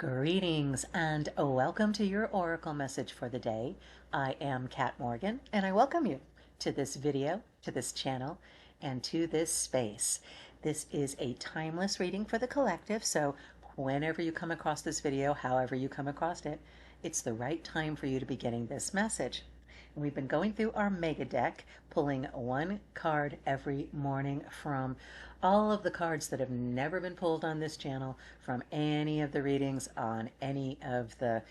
Greetings and welcome to your oracle message for the day. I am Kat Morgan and I welcome you to this video, to this channel, and to this space. This is a timeless reading for the collective, so whenever you come across this video, however you come across it, it's the right time for you to be getting this message. We've been going through our mega deck, pulling one card every morning from all of the cards that have never been pulled on this channel, from any of the readings on any of the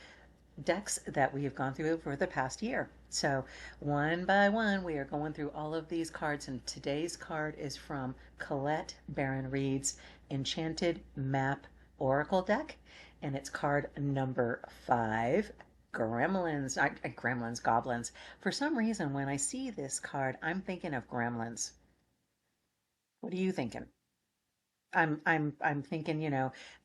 decks that we have gone through over the past year. So one by one, we are going through all of these cards, and today's card is from Colette Baron-Reid's Enchanted Map Oracle deck, and it's card number 5. Goblins. For some reason, when I see this card, I'm thinking of gremlins. What are you thinking? I'm thinking,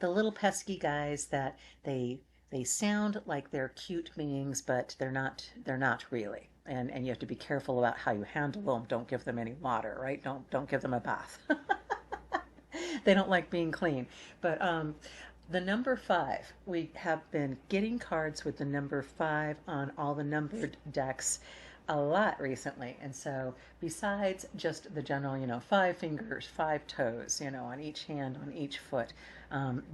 the little pesky guys that they sound like they're cute beings, but they're not really. And you have to be careful about how you handle them. Don't give them any water, right? Don't give them a bath. They don't like being clean. But the number 5, we have been getting cards with the number 5 on all the numbered decks a lot recently. And so besides just the general, 5 fingers, 5 toes, on each hand, on each foot,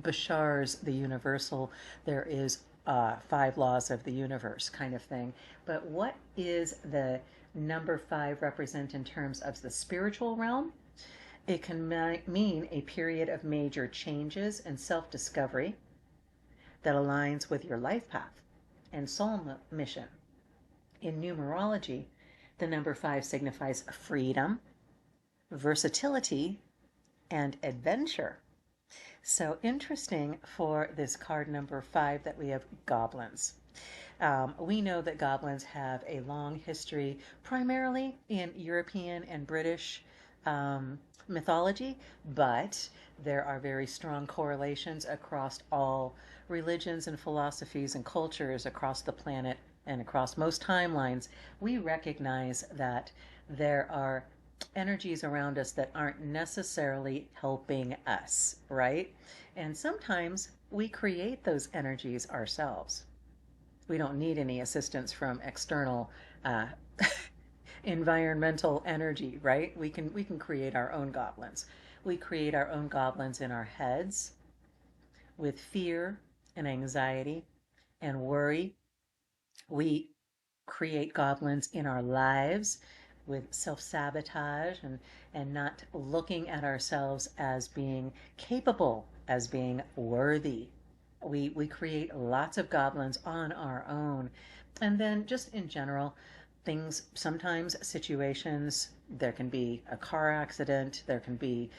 Bashar's the universal, there is 5 laws of the universe kind of thing. But what is the number 5 represent in terms of the spiritual realm? It can mean a period of major changes and self-discovery that aligns with your life path and soul mission. In numerology, the number 5 signifies freedom, versatility, and adventure. So interesting for this card number 5 that we have goblins. We know that goblins have a long history, primarily in European and British mythology, but there are very strong correlations across all religions and philosophies and cultures across the planet and across most timelines. We recognize that there are energies around us that aren't necessarily helping us, right? And sometimes we create those energies ourselves. We don't need any assistance from external environmental energy, right? We can create our own goblins. We create our own goblins in our heads with fear and anxiety and worry. We create goblins in our lives with self-sabotage and not looking at ourselves as being capable, as being worthy. We create lots of goblins on our own. And then just in general, things, sometimes situations, there can be a car accident, there can be,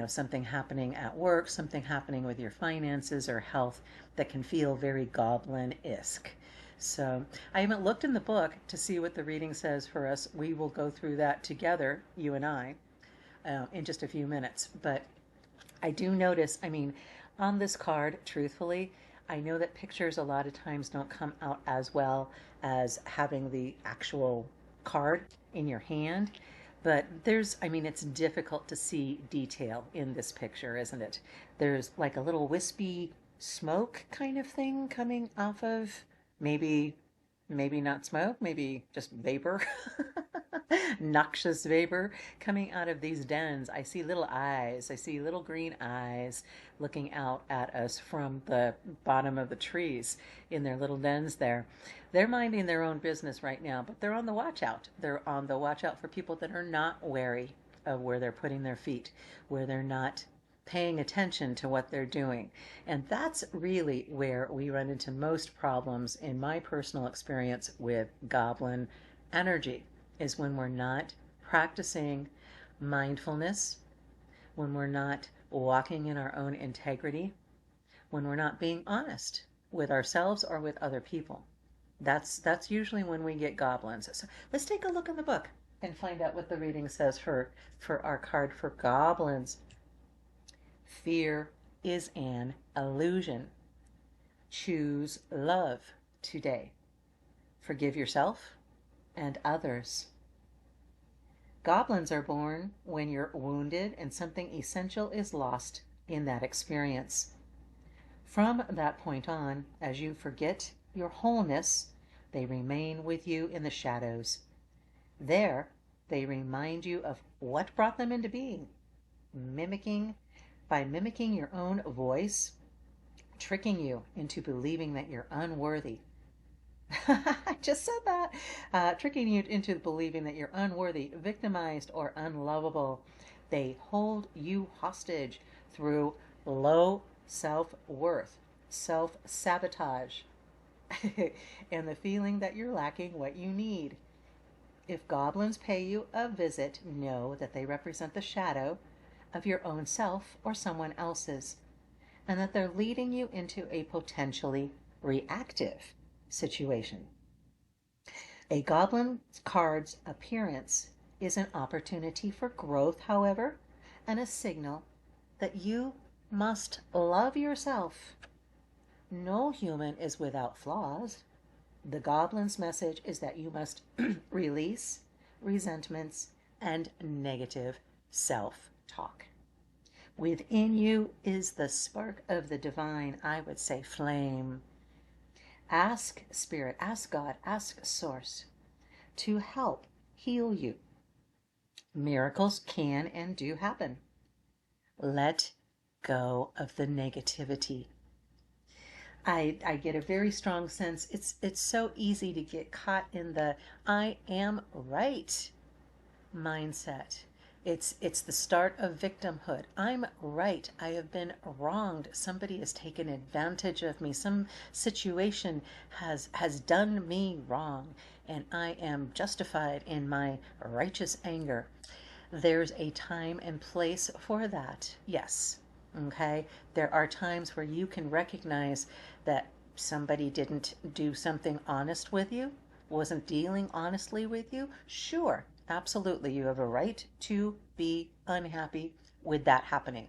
something happening at work, something happening with your finances or health that can feel very goblin-esque. So I haven't looked in the book to see what the reading says for us. We will go through that together, you and I, in just a few minutes. But I do notice, on this card, truthfully, I know that pictures a lot of times don't come out as well as having the actual card in your hand. But it's difficult to see detail in this picture, isn't it? There's like a little wispy smoke kind of thing coming off of, maybe not smoke, maybe just vapor, noxious vapor coming out of these dens. I see little eyes. I see little green eyes looking out at us from the bottom of the trees in their little dens there. They're minding their own business right now, but they're on the watch out. They're on the watch out for people that are not wary of where they're putting their feet, where they're not paying attention to what they're doing. And that's really where we run into most problems in my personal experience with goblin energy, is when we're not practicing mindfulness, when we're not walking in our own integrity, when we're not being honest with ourselves or with other people. That's usually when we get goblins. So let's take a look in the book and find out what the reading says for our card for goblins. Fear is an illusion. Choose love today. Forgive yourself and others. Goblins are born when you're wounded and something essential is lost in that experience. From that point on, as you forget your wholeness, they remain with you in the shadows. There, they remind you of what brought them into being, by mimicking your own voice, tricking you into believing that you're unworthy. I just said that. Tricking you into believing that you're unworthy, victimized, or unlovable. They hold you hostage through low self-worth, self-sabotage, and the feeling that you're lacking what you need. If goblins pay you a visit, know that they represent the shadow of your own self or someone else's, and that they're leading you into a potentially reactive situation. A goblin card's appearance is an opportunity for growth, however, and a signal that you must love yourself. No human is without flaws. The goblin's message is that you must release resentments and negative self-talk. Within you is the spark of the divine, I would say flame. Ask Spirit, ask God, ask Source to help heal you. Miracles can and do happen. Let go of the negativity. I get a very strong sense it's so easy to get caught in the I am right mindset. It's the start of victimhood. I'm right. I have been wronged. Somebody has taken advantage of me. Some situation has done me wrong, and I am justified in my righteous anger. There's a time and place for that. Yes. Okay? There are times where you can recognize that somebody didn't do something honest with you, wasn't dealing honestly with you. Sure, absolutely, you have a right to be unhappy with that happening.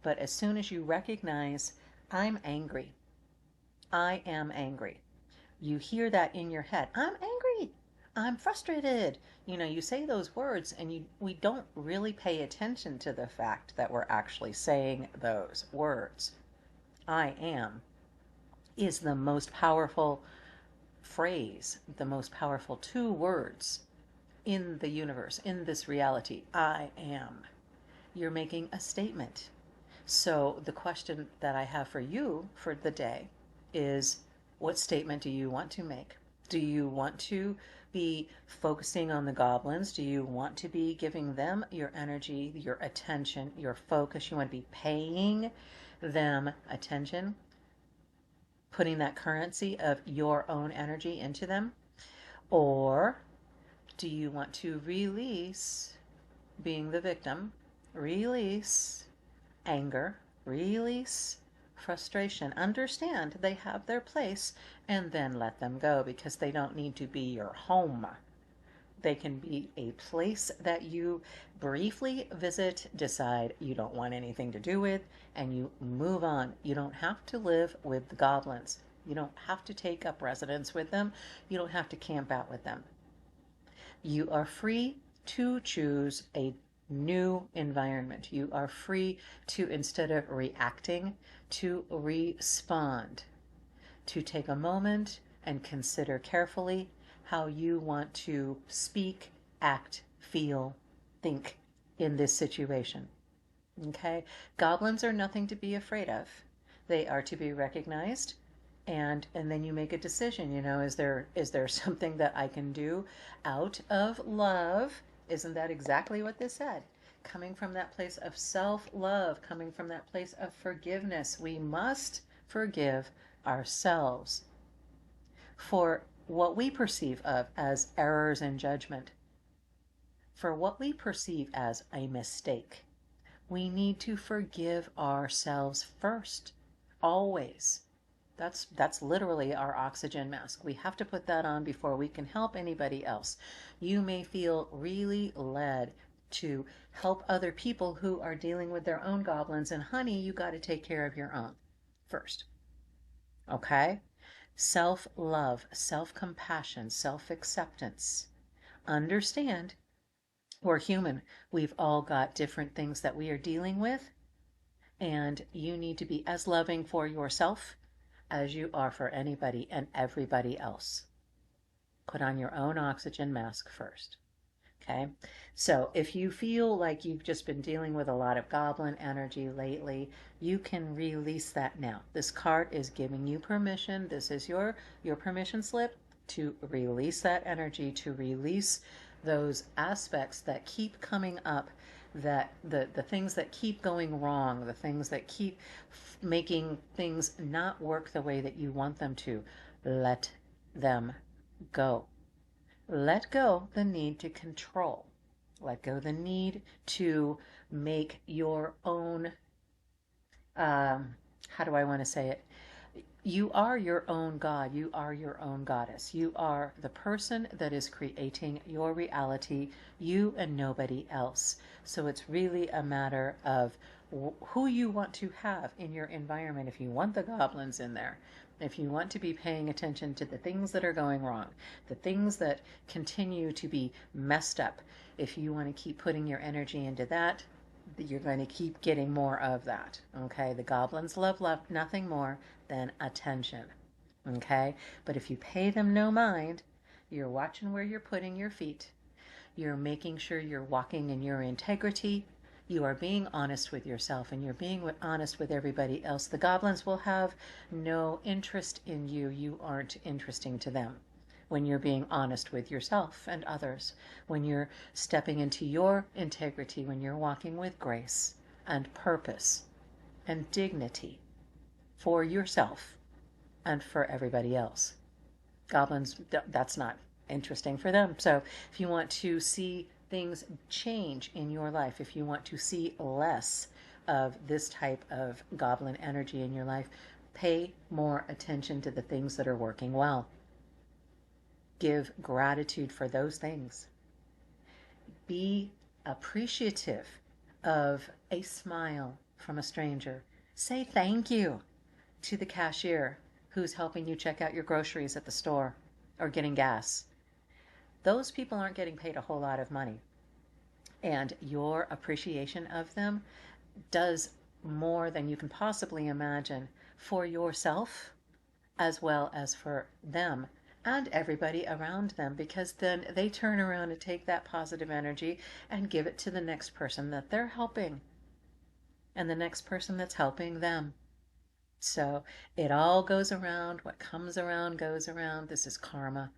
But as soon as you recognize, I'm angry, I am angry, you hear that in your head, I'm angry, I'm frustrated. You say those words and we don't really pay attention to the fact that we're actually saying those words. I am is the most powerful phrase, the most powerful two words in the universe, in this reality. I am. You're making a statement. So the question that I have for you for the day is, what statement do you want to make? Do you want to be focusing on the goblins? Do you want to be giving them your energy, your attention, your focus? You want to be paying them attention, putting that currency of your own energy into them? Or do you want to release being the victim, release anger, release frustration, understand they have their place, and then let them go, because they don't need to be your home. They can be a place that you briefly visit, decide you don't want anything to do with, and you move on. You don't have to live with the goblins. You don't have to take up residence with them. You don't have to camp out with them. You are free to choose a new environment. You are free to, instead of reacting, to respond, to take a moment and consider carefully how you want to speak, act, feel, think in this situation. Okay? Goblins are nothing to be afraid of. They are to be recognized, and then you make a decision. Is there something that I can do out of love? Isn't that exactly what this said? Coming from that place of self-love, coming from that place of forgiveness. We must forgive ourselves for what we perceive of as errors in judgment, for what we perceive as a mistake. We need to forgive ourselves first, always. That's literally our oxygen mask. We have to put that on before we can help anybody else. You may feel really led to help other people who are dealing with their own goblins, and honey, you got to take care of your own first. Okay? Self-love, self-compassion, self-acceptance. Understand, we're human. We've all got different things that we are dealing with. And you need to be as loving for yourself as you are for anybody and everybody else. Put on your own oxygen mask first. Okay, so if you feel like you've just been dealing with a lot of goblin energy lately, you can release that now. This card is giving you permission. This is your permission slip to release that energy, to release those aspects that keep coming up, that the things that keep going wrong, the things that keep making things not work the way that you want them to. Let them go. Let go the need to control. Let go the need to make your own, how do I want to say it? You are your own God. You are your own goddess. You are the person that is creating your reality, you and nobody else. So it's really a matter of who you want to have in your environment. If you want the goblins in there, if you want to be paying attention to the things that are going wrong, the things that continue to be messed up, if you want to keep putting your energy into that, you're going to keep getting more of that. Okay, the goblins love nothing more than attention. Okay, but if you pay them no mind, you're watching where you're putting your feet, you're making sure you're walking in your integrity, you are being honest with yourself, and you're being honest with everybody else. The goblins will have no interest in you. You aren't interesting to them. When you're being honest with yourself and others, when you're stepping into your integrity, when you're walking with grace and purpose and dignity for yourself and for everybody else. Goblins, that's not interesting for them. So if you want to see things change in your life, if you want to see less of this type of goblin energy in your life, pay more attention to the things that are working well. Give gratitude for those things. Be appreciative of a smile from a stranger. Say thank you to the cashier who's helping you check out your groceries at the store or getting gas. Those people aren't getting paid a whole lot of money. And your appreciation of them does more than you can possibly imagine for yourself as well as for them and everybody around them, because then they turn around and take that positive energy and give it to the next person that they're helping and the next person that's helping them. So it all goes around. What comes around goes around. This is karma.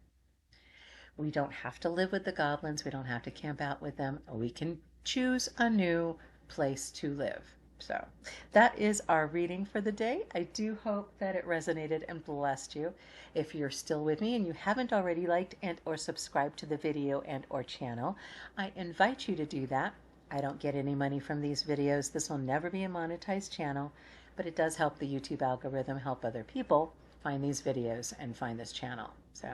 We don't have to live with the goblins. We don't have to camp out with them. We can choose a new place to live. So that is our reading for the day. I do hope that it resonated and blessed you. If you're still with me and you haven't already liked and or subscribed to the video and or channel, I invite you to do that. I don't get any money from these videos. This will never be a monetized channel, but it does help the YouTube algorithm help other people find these videos and find this channel. So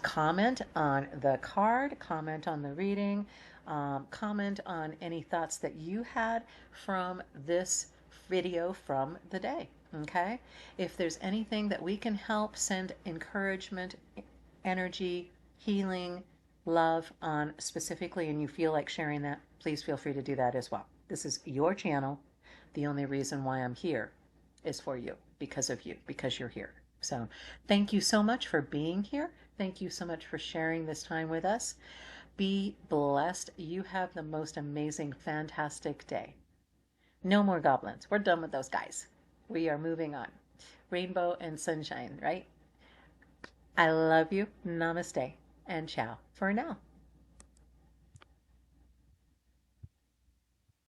comment on the card, comment on the reading, comment on any thoughts that you had from this video from the day. Okay, if there's anything that we can help send encouragement, energy, healing, love on specifically, and you feel like sharing that, please feel free to do that as well. This is your channel. The only reason why I'm here is for you, because of you, because you're here. So thank you so much for being here. Thank you so much for sharing this time with us. Be blessed. You have the most amazing, fantastic day. No more goblins. We're done with those guys. We are moving on. Rainbow and sunshine, right? I love you. Namaste and ciao for now.